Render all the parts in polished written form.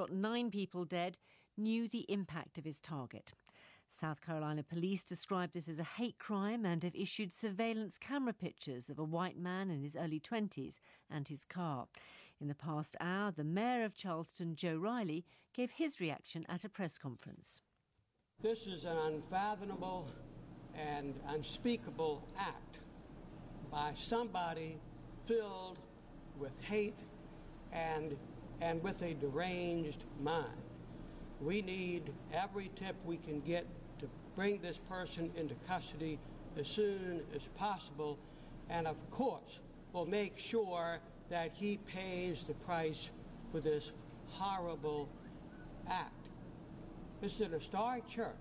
Got 9 people dead, knew the impact of his target. South Carolina police described this as a hate crime and have issued surveillance camera pictures of a white man in his early 20s and his car. In the past hour, the mayor of Charleston, Joe Riley, gave his reaction at a press conference. This is an unfathomable and unspeakable act by somebody filled with hate and with a deranged mind. We need every tip we can get to bring this person into custody as soon as possible, and of course, we'll make sure that he pays the price for this horrible act. This is an historic church.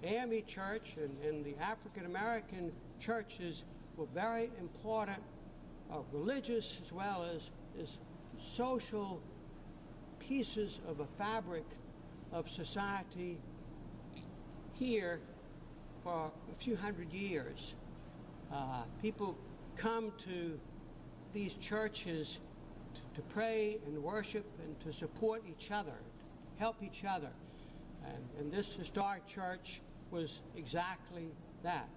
AME Church and the African American churches were very important, religious as well as social pieces of a fabric of society here for a few hundred years. People come to these churches to pray and worship and to support each other, help each other. And this historic church was exactly that.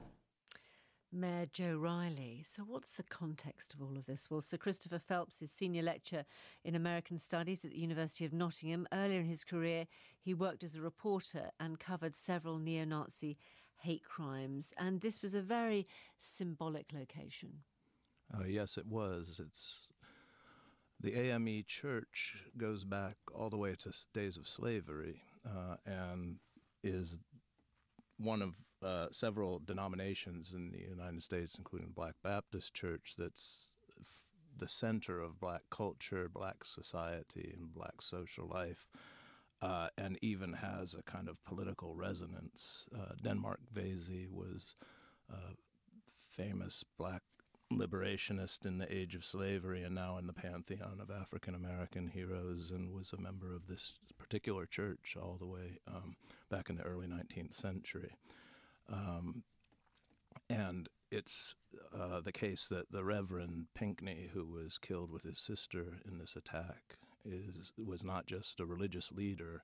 Mayor Joe Riley. So what's the context of all of this? Well, Sir Christopher Phelps is Senior Lecturer in American Studies at the University of Nottingham. Earlier in his career, he worked as a reporter and covered several neo-Nazi hate crimes. And this was a very symbolic location. Yes, it was. The AME Church goes back all the way to days of slavery and is one of several denominations in the United States, including the Black Baptist Church, that's the center of black culture, black society, and black social life, and even has a kind of political resonance. Denmark Vesey was a famous black liberationist in the age of slavery and now in the pantheon of African-American heroes, and was a member of this particular church all the way back in the early 19th century. And it's the case that the Reverend Pinckney, who was killed with his sister in this attack, was not just a religious leader,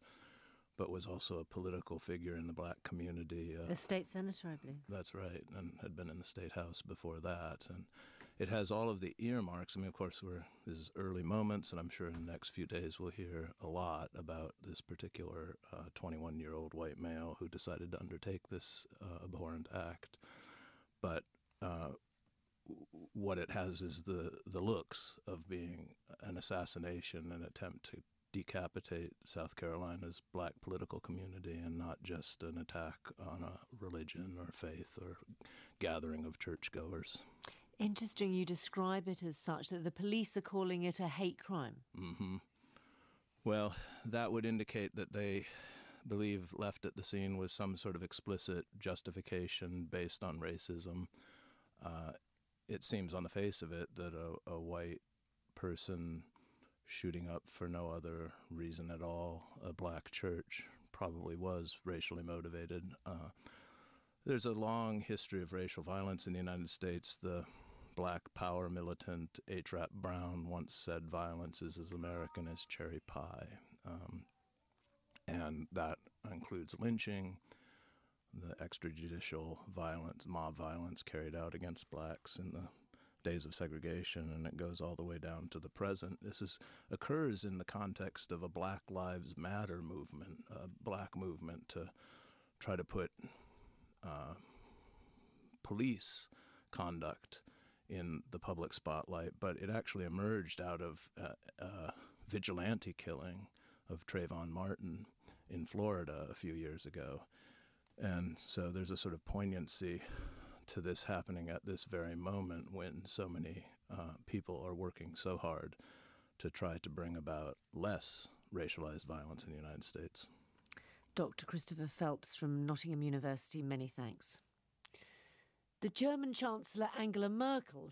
but was also a political figure in the black community. A state senator, I believe. That's right, and had been in the state house before that. And it has all of the earmarks. I mean, of course, this is early moments, and I'm sure in the next few days we'll hear a lot about this particular 21-year-old white male who decided to undertake this abhorrent act. But what it has is the looks of being an assassination, an attempt to decapitate South Carolina's black political community, and not just an attack on a religion or faith or gathering of churchgoers. Interesting you describe it as such, that the police are calling it a hate crime. Mm-hmm. Well, that would indicate that they believe left at the scene was some sort of explicit justification based on racism. It seems on the face of it that a white person shooting up for no other reason at all a black church probably was racially motivated. There's a long history of racial violence in the United States. The Black Power militant H. Rap Brown once said violence is as American as cherry pie. And that includes lynching, the extrajudicial violence, mob violence carried out against blacks in the days of segregation, and it goes all the way down to the present. This occurs in the context of a Black Lives Matter movement, a black movement to try to put police conduct in the public spotlight, but it actually emerged out of vigilante killing of Trayvon Martin in Florida a few years ago. And so there's a sort of poignancy to this happening at this very moment when so many people are working so hard to try to bring about less racialized violence in the United States. Dr. Christopher Phelps from Nottingham University, many thanks. The German Chancellor Angela Merkel